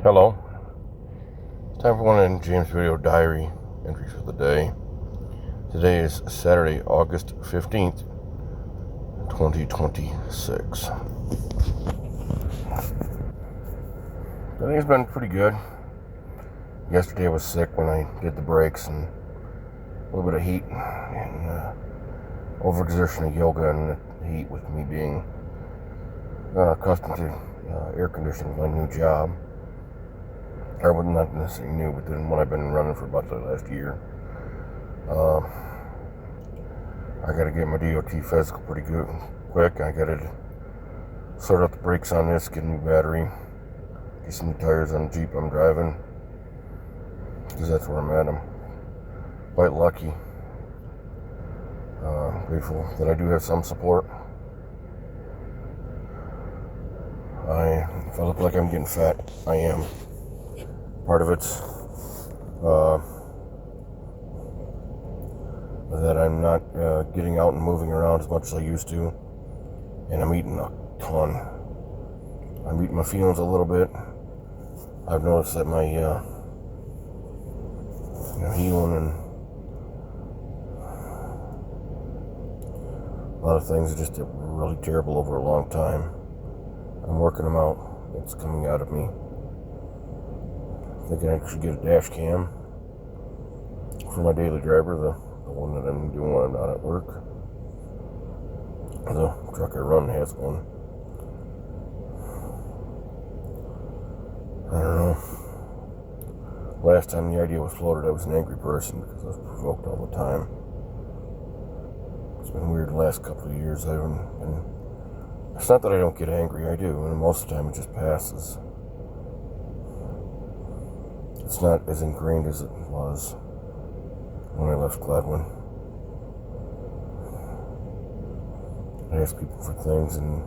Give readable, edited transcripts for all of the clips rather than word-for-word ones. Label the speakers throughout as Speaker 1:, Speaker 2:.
Speaker 1: Hello. It's time for one of James' video diary entries for the day. Today is Saturday, August 15th, 2026. Today's been pretty good. Yesterday I was sick when I did the brakes, and a little bit of heat and overexertion of yoga and the heat with me being accustomed to air conditioning with my new job. Or not necessarily new, but then when I've been running for about the last year. I got to get my DOT physical pretty good, quick. I got to sort out the brakes on this, get a new battery, get some new tires on the Jeep I'm driving, because that's where I'm at. I'm quite lucky. Grateful that I do have some support. If I look like I'm getting fat, I am. Part of it's that I'm not getting out and moving around as much as I used to, and I'm eating a ton. I'm eating my feelings a little bit. I've noticed that my healing and a lot of things are just really terrible over a long time. I'm working them out. It's coming out of me. Thinking I should get a dash cam for my daily driver, the one that I'm doing when I'm not at work. The truck I run has one. I don't know. Last time the idea was floated, I was an angry person because I was provoked all the time. It's been weird the last couple of years. I haven't been. It's not that I don't get angry, I do, and most of the time it just passes. It's not as ingrained as it was when I left Gladwin. I ask people for things, and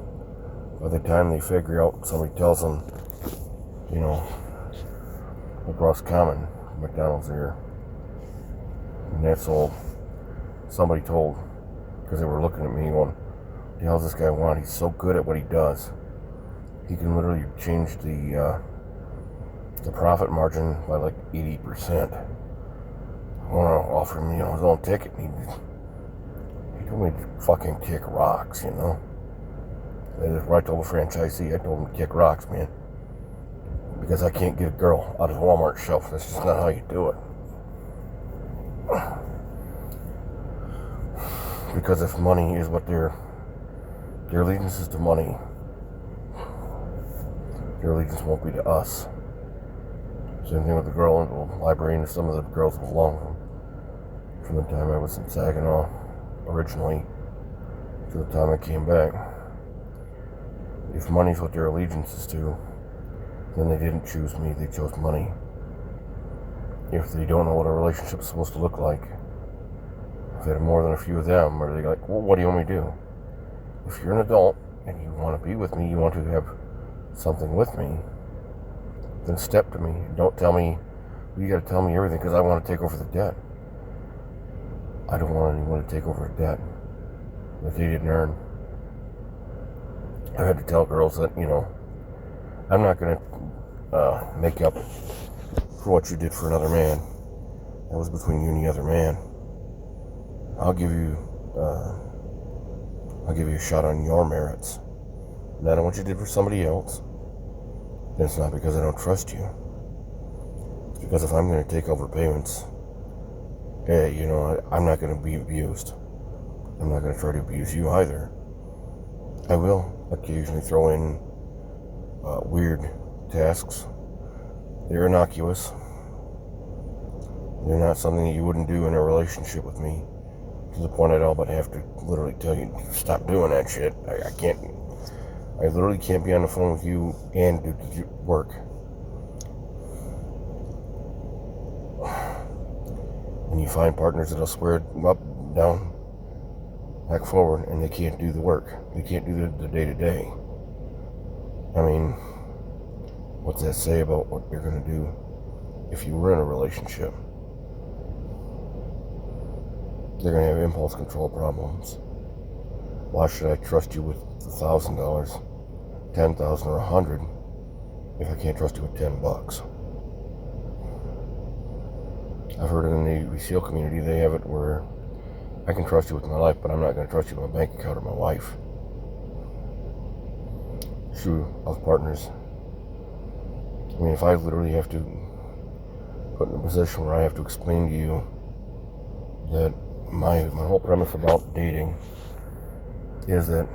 Speaker 1: by the time they figure out, somebody tells them, across common, McDonald's here. And that's all somebody told, because they were looking at me going, what the hell does this guy want? He's so good at what he does. He can literally change the profit margin by like 80%. I want to offer him, his own ticket. He told me to fucking kick rocks, I told a franchisee, I told him to kick rocks, man. Because I can't get a girl out of the Walmart shelf. That's just not how you do it. Because if money is what their allegiance is to money, their allegiance won't be to us. Same thing with the girl in the library, and some of the girls belong from the time I was in Saginaw originally to the time I came back. If money's what their allegiance is to, then they didn't choose me, they chose money. If they don't know what a relationship is supposed to look like, if they have more than a few of them, are they like, well, what do you want me to do? If you're an adult and you want to be with me, you want to have something with me, then step to me. Don't tell me, you got to tell me everything because I want to take over the debt. I don't want anyone to take over a debt that they didn't earn. I had to tell girls that, I'm not going to make up for what you did for another man. That was between you and the other man. I'll give you a shot on your merits. Not on what you did for somebody else. And it's not because I don't trust you. It's because if I'm going to take over payments, I'm not going to be abused. I'm not going to try to abuse you either. I will occasionally throw in weird tasks. They're innocuous. They're not something that you wouldn't do in a relationship with me, to the point I'd all but have to literally tell you, stop doing that shit. I can't. I literally can't be on the phone with you and do work. When you find partners that'll swear up, down, back, forward, and they can't do the work. They can't do the day-to-day. I mean, what's that say about what you're going to do if you were in a relationship? They're going to have impulse control problems. Why should I trust you with $1,000, $10,000, or $100 if I can't trust you with $10. I've heard in the SEAL community they have it where I can trust you with my life, but I'm not going to trust you with my bank account or my wife. True of partners. I mean, if I literally have to put in a position where I have to explain to you that my whole premise about dating is that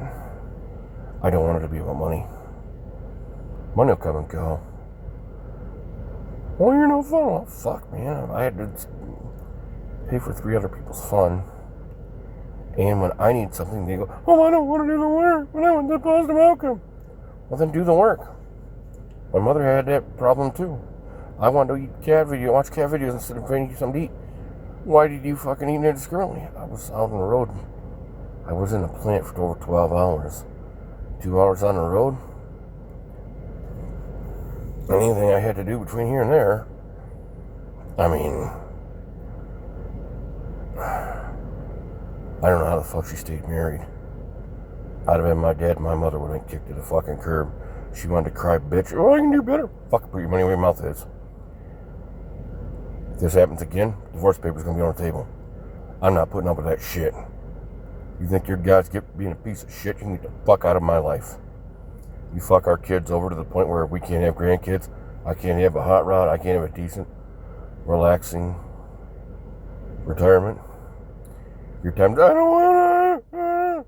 Speaker 1: I don't want it to be about money. Money will come and go. Well, you're no fun. Oh, fuck, man. I had to pay for 3 other people's fun. And when I need something, they go, oh, I don't want to do the work, but I want the positive outcome. Well, then do the work. My mother had that problem, too. I wanted to watch cat videos instead of finding you something to eat. Why did you fucking eat indiscriminately? I was out on the road. I was in a plant for over 12 hours. 2 hours on the road. Anything I had to do between here and there, I mean, I don't know how the fuck she stayed married. I'd have been my dad and my mother would have been kicked to the fucking curb. She wanted to cry, bitch. Oh, I can do better. Fuck, put your money where your mouth is. If this happens again, divorce paper's gonna be on the table. I'm not putting up with that shit. You think your guys get being a piece of shit? You can get the fuck out of my life. You fuck our kids over to the point where we can't have grandkids. I can't have a hot rod. I can't have a decent, relaxing retirement. Your time, I don't want to.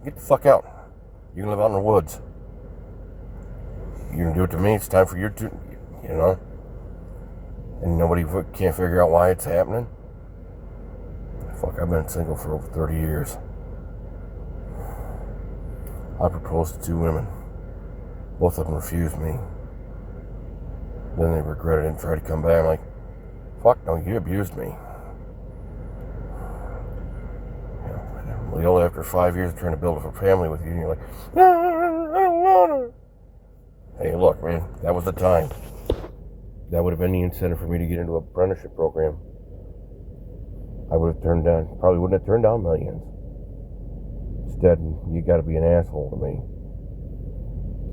Speaker 1: Get the fuck out. You can live out in the woods. You can do it to me. It's time for you to, you know. And nobody can't figure out why it's happening. Fuck, I've been single for over 30 years. I proposed to 2 women. Both of them refused me. Then they regretted it and tried to come back. I'm like, fuck no, you abused me. You know, after 5 years of trying to build a family with you, and you're like, no, I don't want to. Hey, look, man, that was the time. That would have been the incentive for me to get into an apprenticeship program. I would have probably wouldn't have turned down millions. Instead, you got to be an asshole to me.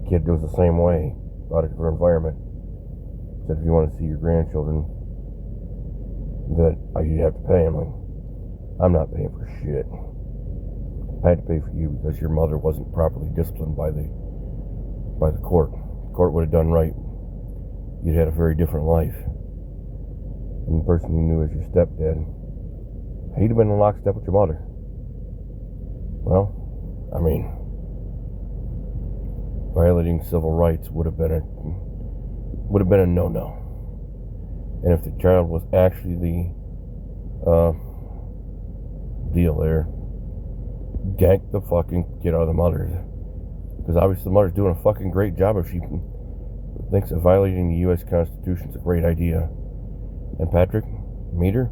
Speaker 1: The kid goes the same way, about a different environment. Said if you want to see your grandchildren, that you'd have to pay them. Like, I'm not paying for shit. I had to pay for you because your mother wasn't properly disciplined by the court. The court would have done right. You'd had a very different life. And the person you knew as your stepdad, he'd have been in lockstep with your mother. Well, I mean, violating civil rights would have been a no-no. And if the child was actually the deal there, gank the fucking kid out of the mother. Because obviously the mother's doing a fucking great job if she thinks that violating the U.S. Constitution is a great idea. And Patrick Meter,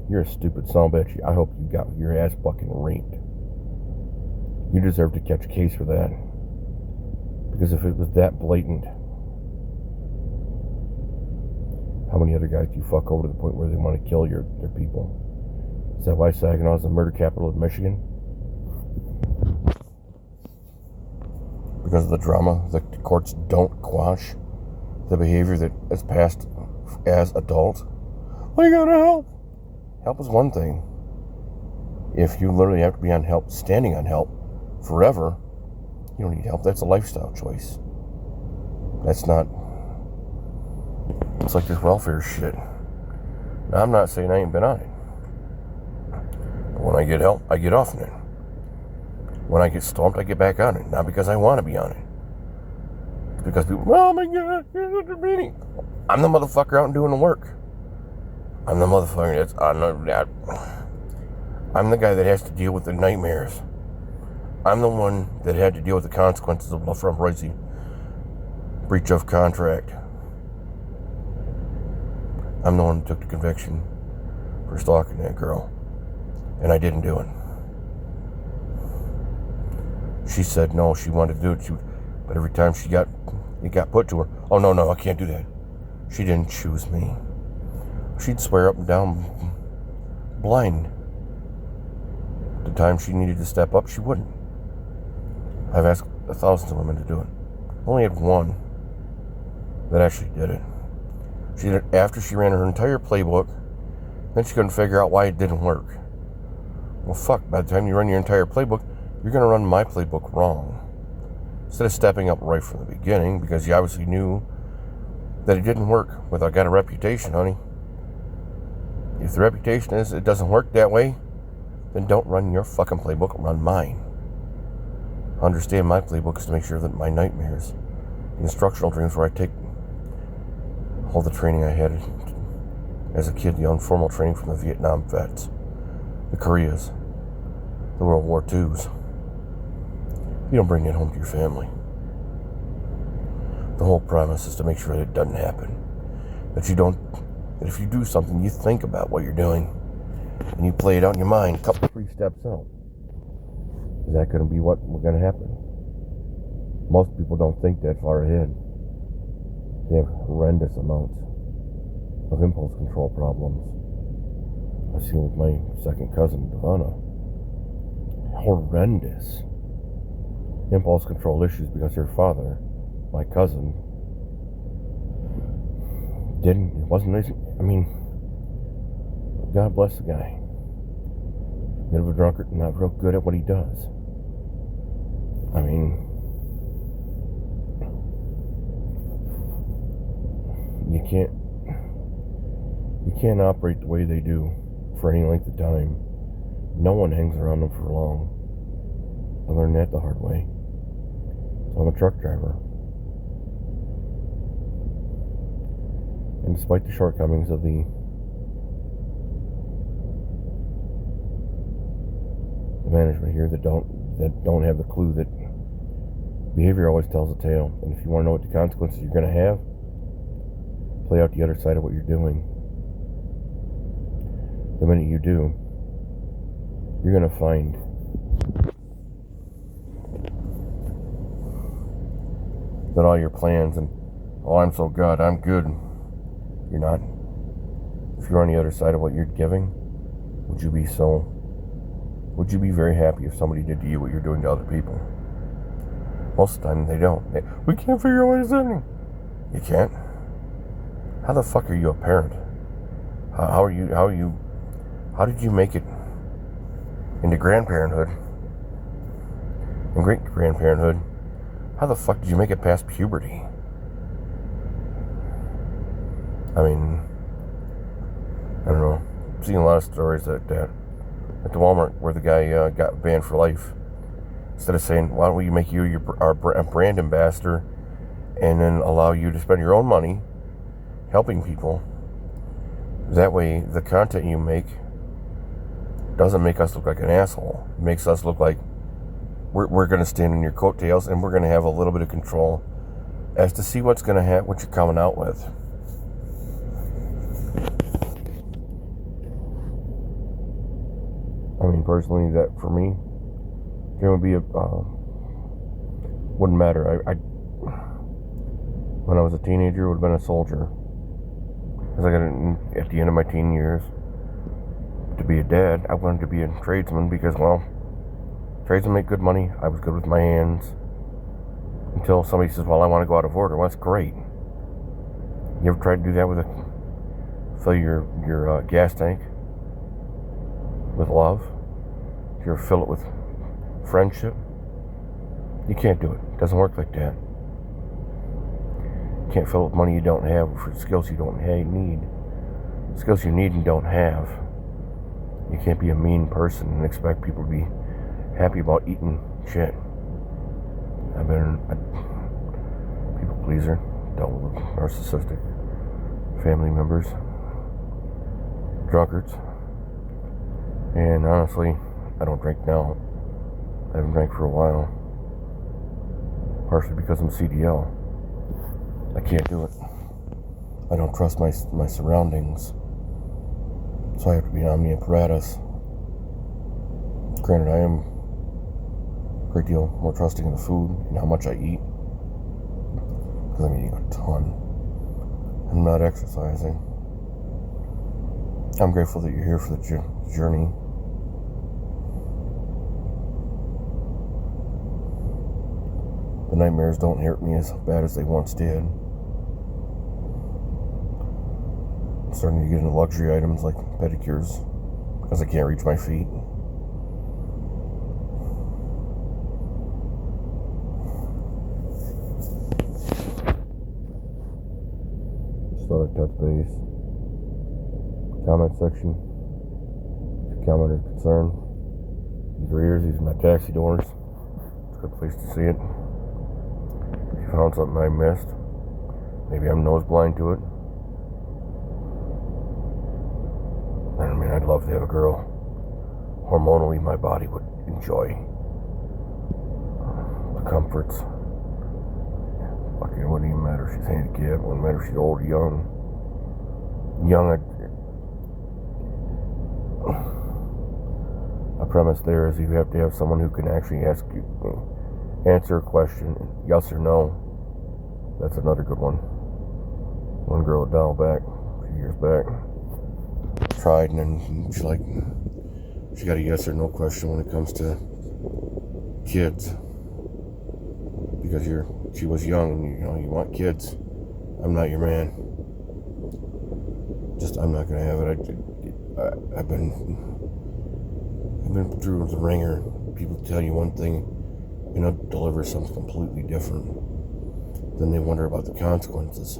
Speaker 1: you're a stupid son of a bitch. I hope you got your ass fucking raped. You deserve to catch a case for that. Because if it was that blatant, how many other guys do you fuck over to the point where they want to kill their people? Is that why Saginaw is the murder capital of Michigan? Because of the drama that the courts don't quash the behavior that is passed as adult. Well, you gotta help. Help is one thing. If you literally have to be on help, standing on help forever, you don't need help. That's a lifestyle choice. That's not. It's like this welfare shit. Now, I'm not saying I ain't been on it. But when I get help, I get off on it. When I get stomped, I get back on it. Not because I want to be on it. It's because people, oh my God, here's what they're meeting. I'm the motherfucker out and doing the work. I'm the motherfucker I'm the guy that has to deal with the nightmares. I'm the one that had to deal with the consequences of from Royce breach of contract. I'm the one who took the conviction for stalking that girl. And I didn't do it. She said no, she wanted to do it. But every time it got put to her, oh no, I can't do that. She didn't choose me. She'd swear up and down blind. The time she needed to step up, she wouldn't. I've asked thousands of women to do it. Only had one that actually did it. After she ran her entire playbook, then she couldn't figure out why it didn't work. Well, fuck, by the time you run your entire playbook, you're going to run my playbook wrong. Instead of stepping up right from the beginning, because you obviously knew that it didn't work. Well, I got a reputation, honey. If the reputation is it doesn't work that way, then don't run your fucking playbook, run mine. Understand my playbook is to make sure that my nightmares, the instructional dreams where I take all the training I had as a kid, the informal training from the Vietnam vets, the Koreas, the World War IIs. You don't bring that home to your family. The whole premise is to make sure that it doesn't happen. That if you do something, you think about what you're doing and you play it out in your mind, a couple, 3 steps out. Is that going to be what's going to happen? Most people don't think that far ahead. They have horrendous amounts of impulse control problems. I've seen with my second cousin, Devana. Horrendous impulse control issues because her father, my cousin, wasn't, I mean, God bless the guy. Bit of a drunkard, not real good at what he does. I mean, you can't operate the way they do for any length of time. No one hangs around them for long. I learned that the hard way. So I'm a truck driver. And despite the shortcomings of the management here that don't have the clue that behavior always tells a tale, and if you want to know what the consequences you're going to have, play out the other side of what you're doing. The minute you do, you're going to find that all your plans and, oh, I'm so good, I'm good. You're not. If you're on the other side of what you're giving, would you be very happy if somebody did to you what you're doing to other people? Most of the time they don't. We can't figure out what it's happening. You can't? How the fuck are you a parent? How did you make it into grandparenthood and great grandparenthood? How the fuck did you make it past puberty? I mean, I don't know. I've seen a lot of stories like that at the Walmart where the guy got banned for life. Instead of saying, why don't we make you our brand ambassador and then allow you to spend your own money helping people. That way, the content you make doesn't make us look like an asshole. It makes us look like we're going to stand in your coattails and we're going to have a little bit of control as to see what's going to happen, what you're coming out with. I mean, personally, that for me, it would be wouldn't matter. I when I was a teenager, would have been a soldier. As I got at the end of my teen years, to be a dad, I wanted to be a tradesman because, well, tradesmen make good money. I was good with my hands. Until somebody says, well, I want to go out of order. Well, that's great. You ever tried to do that fill your gas tank with love? Do you ever fill it with friendship? You can't do it. It doesn't work like that. You can't fill it with money you don't have, for skills you don't need. Skills you need and don't have. You can't be a mean person and expect people to be happy about eating shit. I've been a people pleaser, dealt with narcissistic family members, drunkards, and honestly, I don't drink now. I haven't drank for a while, partially because I'm CDL. I can't do it. I don't trust my surroundings, so I have to be on the apparatus. Granted, I am a great deal more trusting in the food and how much I eat, because I'm eating a ton. I'm not exercising. I'm grateful that you're here for the journey. The nightmares don't hurt me as bad as they once did. I'm starting to get into luxury items like pedicures because I can't reach my feet. Just thought I'd touch base. Comment section. If you comment or concern. These are ears, these are my taxi doors. It's a good place to see it. If you found something I missed, maybe I'm nose blind to it. I mean, I'd love to have a girl hormonally my body would enjoy the comforts. Fucking, it wouldn't even matter if she's handicapped, it wouldn't matter if she's old or young. A premise there is you have to have someone who can actually answer a question, yes or no. That's another good one. One girl at Dial back, a few years back, tried, and then she got a yes or no question when it comes to kids, because she was young, and you want kids. I'm not your man. I'm not gonna have it. I've been through the ringer. People tell you one thing, deliver something completely different. Then they wonder about the consequences.